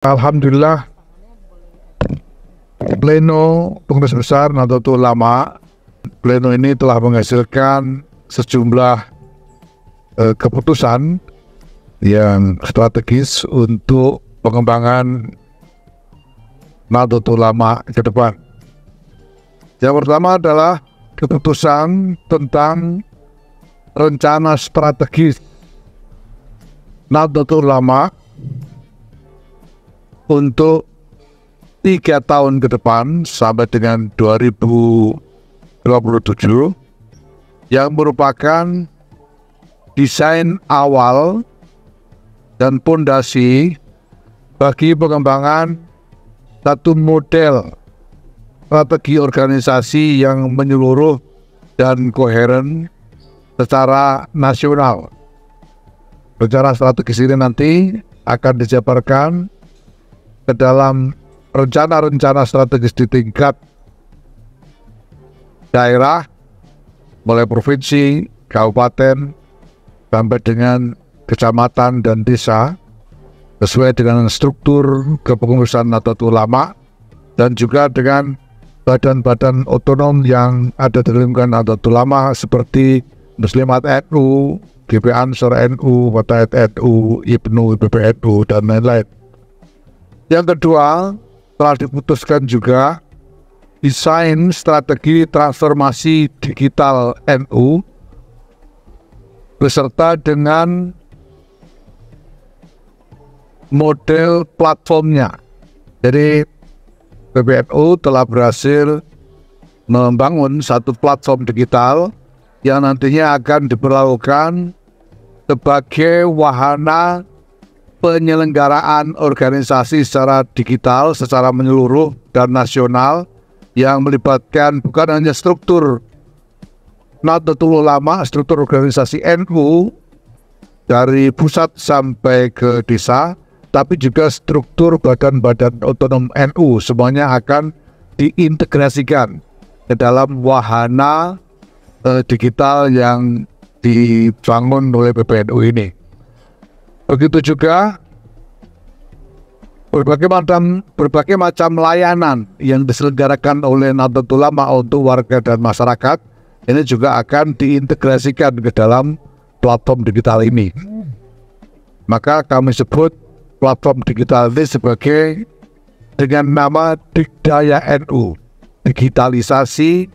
Alhamdulillah, Pleno Pengurus Besar Nahdlatul Ulama, Pleno ini telah menghasilkan sejumlah keputusan yang strategis untuk pengembangan Nahdlatul Ulama ke depan. Yang pertama adalah keputusan tentang rencana strategis Nahdlatul Ulama untuk 3 tahun ke depan sampai dengan 2027 yang merupakan desain awal dan pondasi bagi pengembangan satu model strategi organisasi yang menyeluruh dan koheren secara nasional. Rencana strategis ini nanti akan dijabarkan ke dalam rencana-rencana strategis di tingkat daerah, mulai provinsi, kabupaten, sampai dengan kecamatan dan desa, sesuai dengan struktur kepengurusan Nahdlatul Ulama dan juga dengan badan-badan otonom yang ada di lingkungan Nahdlatul Ulama seperti Muslimat NU, GP Ansor NU, Fatayat NU, IPNU, PPNU, dan lain-lain. Yang kedua, telah diputuskan juga desain strategi transformasi digital NU beserta dengan model platformnya. Jadi PPNU telah berhasil membangun satu platform digital yang nantinya akan diperlakukan sebagai wahana penyelenggaraan organisasi secara digital, secara menyeluruh dan nasional yang melibatkan bukan hanya struktur Nahdlatul Ulama, struktur organisasi NU dari pusat sampai ke desa, tapi juga struktur badan-badan otonom NU semuanya akan diintegrasikan ke dalam wahana digital yang dibangun oleh PPNU ini. Begitu juga berbagai macam layanan yang diselenggarakan oleh Nahdlatul Ulama untuk warga dan masyarakat ini juga akan diintegrasikan ke dalam platform digital ini. Maka kami sebut platform digital ini sebagai dengan nama Digdaya NU, digitalisasi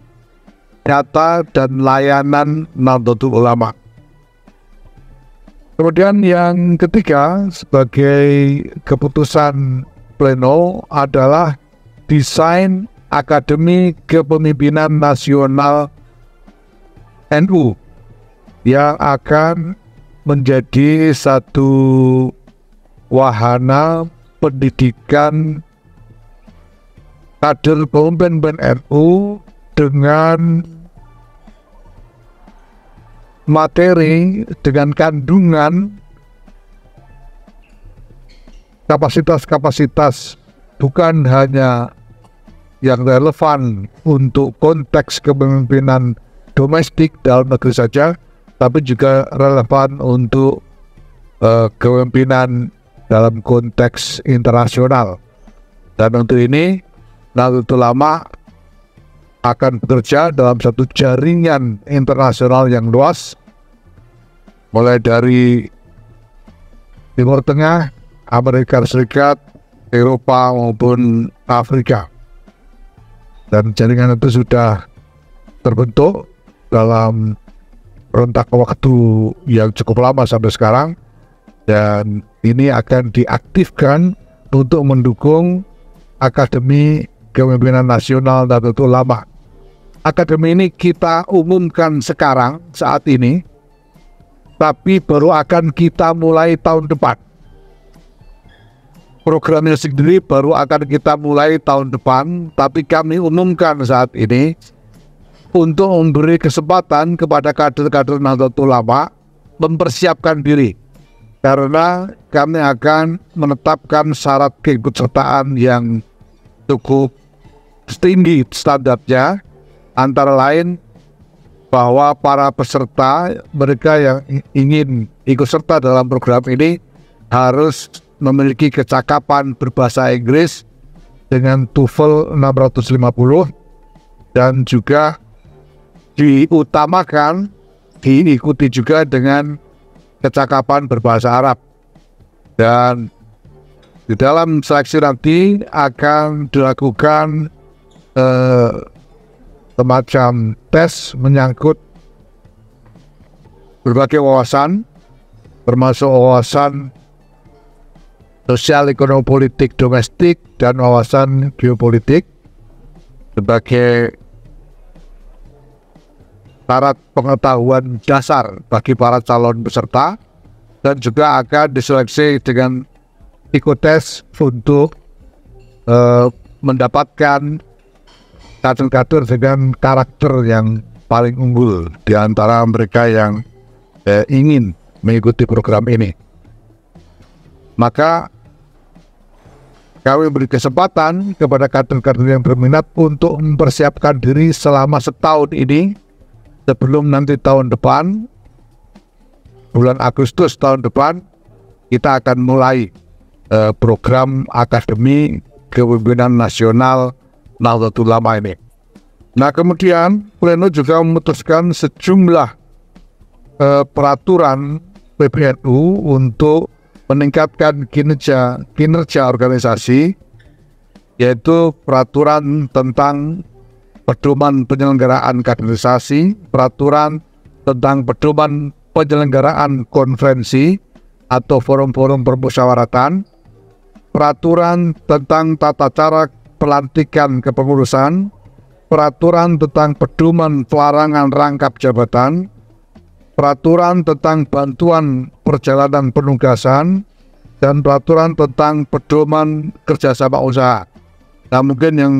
data dan layanan Nahdlatul Ulama. Kemudian yang ketiga sebagai keputusan pleno adalah desain Akademi Kepemimpinan Nasional NU yang akan menjadi satu wahana pendidikan kader pemimpin NU dengan materi, dengan kandungan kapasitas-kapasitas bukan hanya yang relevan untuk konteks kepemimpinan domestik dalam negeri saja, tapi juga relevan untuk kepemimpinan dalam konteks internasional. Dan untuk ini Nahdlatul Ulama akan bekerja dalam satu jaringan internasional yang luas, mulai dari Timur Tengah, Amerika Serikat, Eropa maupun Afrika. Dan jaringan itu sudah terbentuk dalam rentang waktu yang cukup lama sampai sekarang, dan ini akan diaktifkan untuk mendukung Akademi Kepemimpinan Nasional Nahdlatul Ulama. Akademi ini kita umumkan sekarang, saat ini, tapi baru akan kita mulai tahun depan. Programnya sendiri baru akan kita mulai tahun depan, tapi kami umumkan saat ini untuk memberi kesempatan kepada kader-kader Nahdlatul Ulama mempersiapkan diri. Karena kami akan menetapkan syarat keikutsertaan yang cukup tinggi standarnya, antara lain bahwa para peserta, mereka yang ingin ikut serta dalam program ini harus memiliki kecakapan berbahasa Inggris dengan TOEFL 650 dan juga diikuti juga dengan kecakapan berbahasa Arab. Dan di dalam seleksi nanti akan dilakukan semacam tes menyangkut berbagai wawasan, termasuk wawasan sosial, ekonomi, politik, domestik, dan wawasan geopolitik sebagai syarat pengetahuan dasar bagi para calon peserta, dan juga akan diseleksi dengan psikotes untuk mendapatkan kader-kader dengan karakter yang paling unggul di antara mereka yang ingin mengikuti program ini. Maka kami beri kesempatan kepada kader-kader yang berminat untuk mempersiapkan diri selama setahun ini sebelum nanti tahun depan, bulan Agustus tahun depan, kita akan mulai program Akademi Kepemimpinan Nasional Nahdlatul Ulama ini. Nah, kemudian Pleno juga memutuskan sejumlah peraturan PBNU untuk meningkatkan kinerja organisasi, yaitu peraturan tentang pedoman penyelenggaraan kaderisasi, peraturan tentang pedoman penyelenggaraan konferensi atau forum-forum permusyawaratan, peraturan tentang tata cara pelantikan kepengurusan, peraturan tentang pedoman pelarangan rangkap jabatan, peraturan tentang bantuan perjalanan penugasan, dan peraturan tentang pedoman kerjasama usaha. Nah, mungkin yang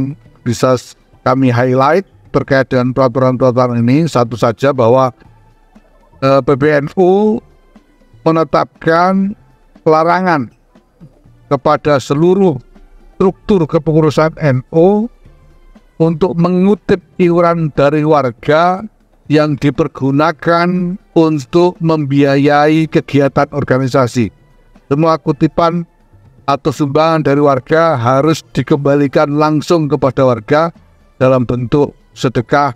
bisa kami highlight terkait dengan peraturan-peraturan ini satu saja, bahwa PBNU menetapkan pelarangan kepada seluruh struktur kepengurusan NU untuk mengutip iuran dari warga yang dipergunakan untuk membiayai kegiatan organisasi. Semua kutipan atau sumbangan dari warga harus dikembalikan langsung kepada warga dalam bentuk sedekah,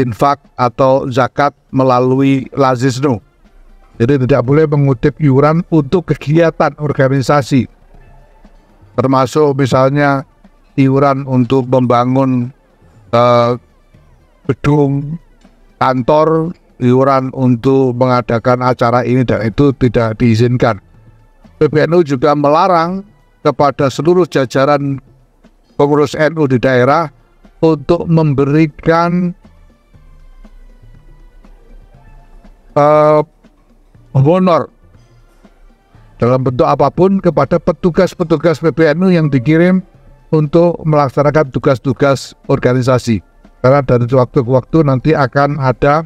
infak, atau zakat melalui lazisnu. Jadi tidak boleh mengutip iuran untuk kegiatan organisasi, termasuk misalnya iuran untuk membangun gedung kantor, iuran untuk mengadakan acara ini dan itu tidak diizinkan. PBNU juga melarang kepada seluruh jajaran pengurus NU di daerah untuk memberikan honor dalam bentuk apapun kepada petugas-petugas PBNU yang dikirim untuk melaksanakan tugas-tugas organisasi. Karena dari waktu ke waktu nanti akan ada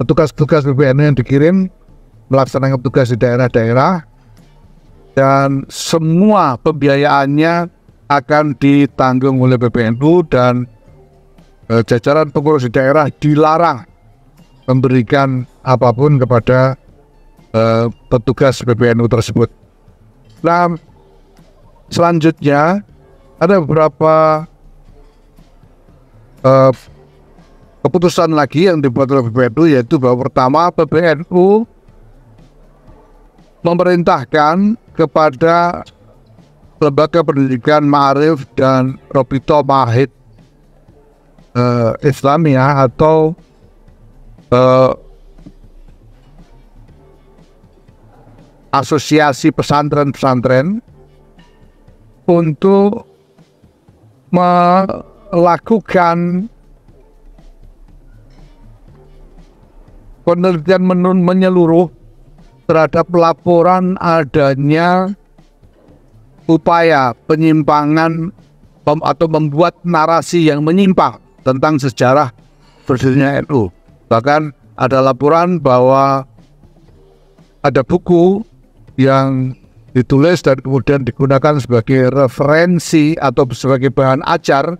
petugas-petugas PBNU yang dikirim melaksanakan tugas di daerah-daerah, dan semua pembiayaannya akan ditanggung oleh PBNU, dan jajaran pengurus di daerah dilarang memberikan apapun kepada petugas PBNU tersebut. Nah, selanjutnya ada beberapa keputusan lagi yang dibuat oleh PBNU, yaitu bahwa pertama, PBNU memerintahkan kepada Lembaga Pendidikan Ma'arif dan Robito Mahid Islamiyah atau asosiasi pesantren-pesantren untuk melakukan penelitian menyeluruh terhadap laporan adanya upaya penyimpangan atau membuat narasi yang menyimpang tentang sejarah berdirinya NU. Bahkan ada laporan bahwa ada buku yang ditulis dan kemudian digunakan sebagai referensi atau sebagai bahan ajar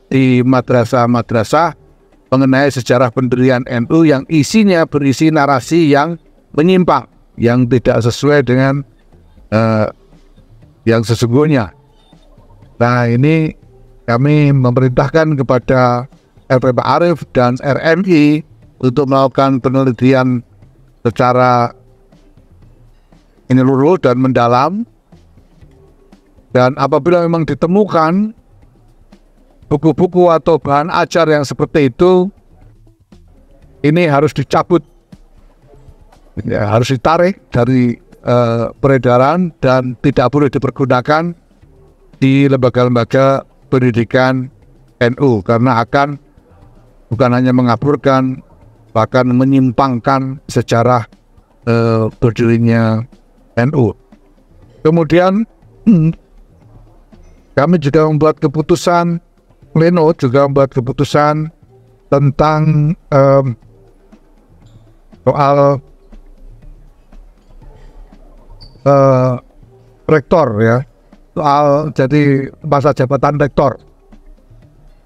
di madrasah-madrasah mengenai sejarah pendirian NU yang isinya berisi narasi yang menyimpang, yang tidak sesuai dengan yang sesungguhnya. Nah, ini kami memerintahkan kepada LP Pak Arief dan RMI untuk melakukan penelitian secara menyeluruh dan mendalam. Dan apabila memang ditemukan buku-buku atau bahan ajar yang seperti itu, ini harus dicabut, ya, harus ditarik dari peredaran dan tidak boleh dipergunakan di lembaga-lembaga pendidikan NU, karena akan bukan hanya mengaburkan, bahkan menyimpangkan sejarah berdirinya NU. Kemudian kami juga membuat keputusan, pleno juga membuat keputusan tentang soal rektor, ya, soal jadi masa jabatan rektor.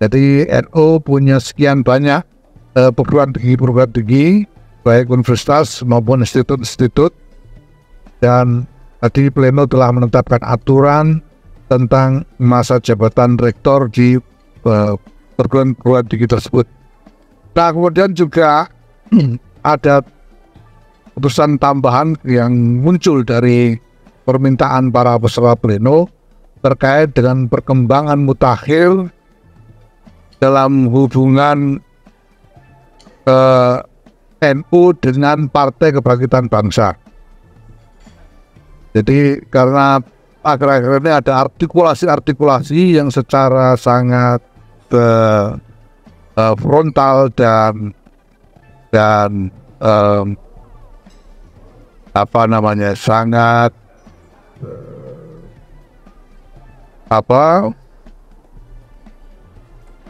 Jadi NU punya sekian banyak perguruan tinggi, baik universitas maupun institut-institut, dan tadi pleno telah menetapkan aturan tentang masa jabatan rektor di perguruan tinggi tersebut. Nah, kemudian juga ada putusan tambahan yang muncul dari permintaan para peserta pleno terkait dengan perkembangan mutakhir dalam hubungan NU dengan Partai Kebangkitan Bangsa. Jadi karena akhir-akhir ini ada artikulasi-artikulasi yang secara sangat frontal dan sangat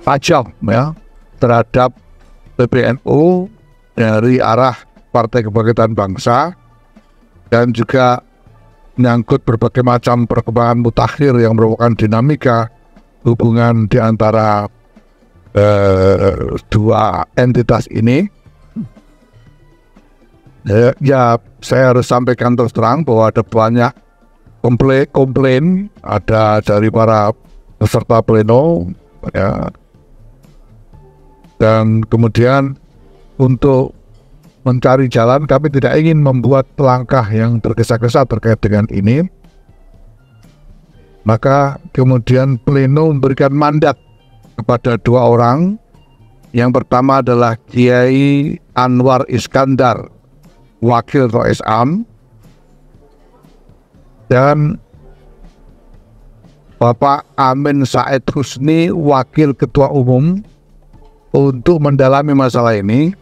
tajam, ya, terhadap PBNU dari arah Partai Kebangkitan Bangsa, dan juga menyangkut berbagai macam perkembangan mutakhir yang merupakan dinamika hubungan di antara dua entitas ini. Ya, saya harus sampaikan terus terang bahwa ada banyak komplain ada dari para peserta pleno, ya. Dan kemudian untuk mencari jalan, kami tidak ingin membuat langkah yang tergesa-gesa terkait dengan ini. Maka kemudian pleno memberikan mandat kepada dua orang. Yang pertama adalah Kiai Anwar Iskandar, Wakil Rois Am, dan Bapak Amin Said Husni, Wakil Ketua Umum, untuk mendalami masalah ini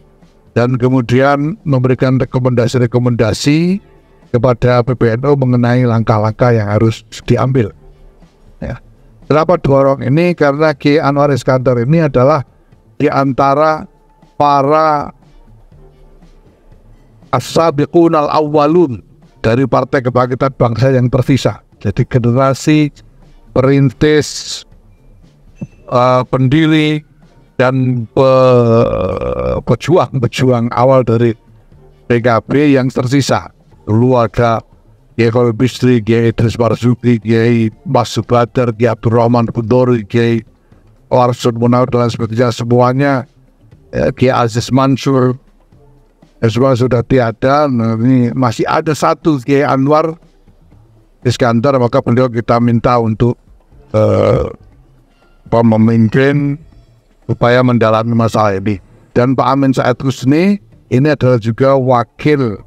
dan kemudian memberikan rekomendasi-rekomendasi kepada PBNU mengenai langkah-langkah yang harus diambil. Ya. Kenapa dua orang ini? Karena Kiai Anwar Iskandar ini adalah di antara para as-sabiqun al-awwalun dari Partai Kebangkitan Bangsa yang tersisa. Jadi generasi perintis, pendiri, dan pejuang awal dari PKB yang tersisa. Dulu ada Kiai Khalil Bisri, Kiai Idris Marzuki, Kiai Mas Subadar, Kiai Abdurrahman Bundori, Kiai Warsun Munawar, dan sebagainya. Semuanya, Kiai Aziz Mansur, semua sudah tiada. Nah, ini masih ada satu, Kiai Anwar Iskandar. Maka beliau kita minta untuk memimpin upaya mendalami masalah ini. Dan Pak Amin Said Husni ini adalah juga wakil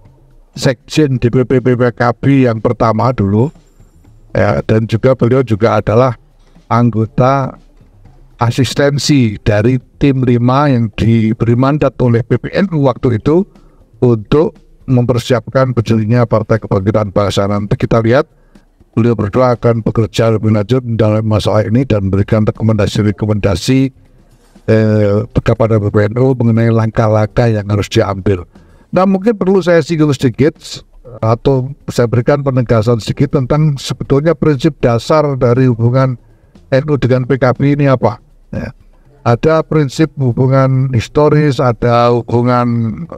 sekjen DPP PKB yang pertama dulu, ya, dan juga beliau juga adalah anggota asistensi dari tim 5 yang diberi mandat oleh PBNU waktu itu untuk mempersiapkan berdirinya Partai Kebangkitan Bangsa. Nanti kita lihat beliau berdua akan bekerja lebih lanjut dalam masalah ini dan memberikan rekomendasi kepada PBNU mengenai langkah-langkah yang harus diambil. Nah, mungkin perlu saya singgung sedikit atau saya berikan penegasan sedikit tentang sebetulnya prinsip dasar dari hubungan NU dengan PKB ini apa. Ya. Ada prinsip hubungan historis, ada hubungan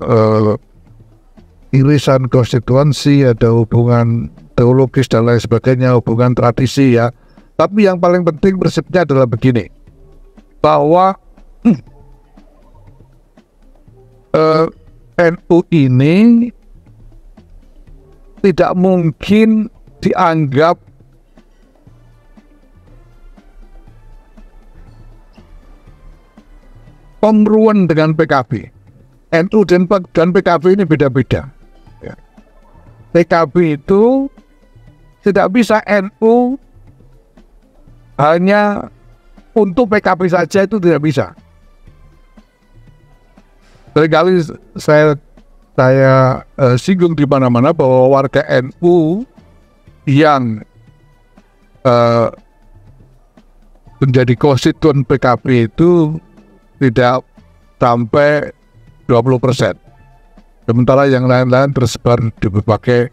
irisan konstituensi, ada hubungan teologis dan lain sebagainya, hubungan tradisi ya. Tapi yang paling penting prinsipnya adalah begini, bahwa NU ini tidak mungkin dianggap kongruent dengan PKB. NU dan PKB ini beda-beda. Ya. PKB itu tidak bisa NU hanya untuk PKB saja, itu tidak bisa. Seringkali saya singgung di mana-mana bahwa warga NU yang menjadi konstituen PKB itu tidak sampai 20%. Sementara yang lain-lain tersebar di berbagai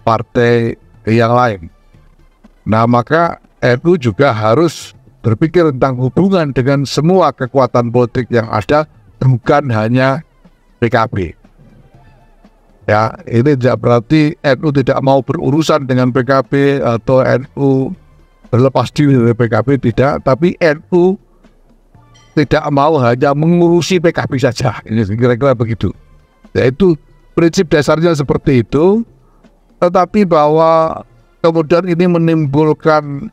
partai yang lain. Nah, maka NU juga harus berpikir tentang hubungan dengan semua kekuatan politik yang ada, bukan hanya PKB. Ya, ini tidak berarti NU tidak mau berurusan dengan PKB atau NU berlepas diri dari PKB, tidak. Tapi NU tidak mau hanya mengurusi PKB saja. Ini kira-kira begitu. Yaitu prinsip dasarnya seperti itu. Tetapi bahwa kemudian ini menimbulkan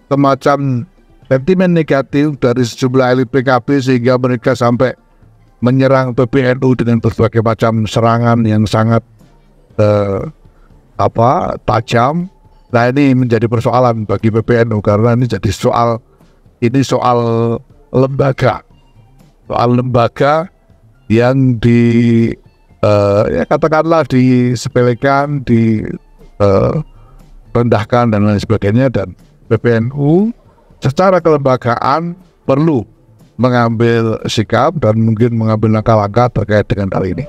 semacam sentimen negatif dari sejumlah elit PKB sehingga mereka sampai menyerang PBNU dengan berbagai macam serangan yang sangat tajam. Nah, ini menjadi persoalan bagi PBNU karena ini jadi soal lembaga, yang katakanlah disepelekan, direndahkan dan lain sebagainya, dan PBNU secara kelembagaan perlu mengambil sikap dan mungkin mengambil langkah-langkah terkait dengan hal ini.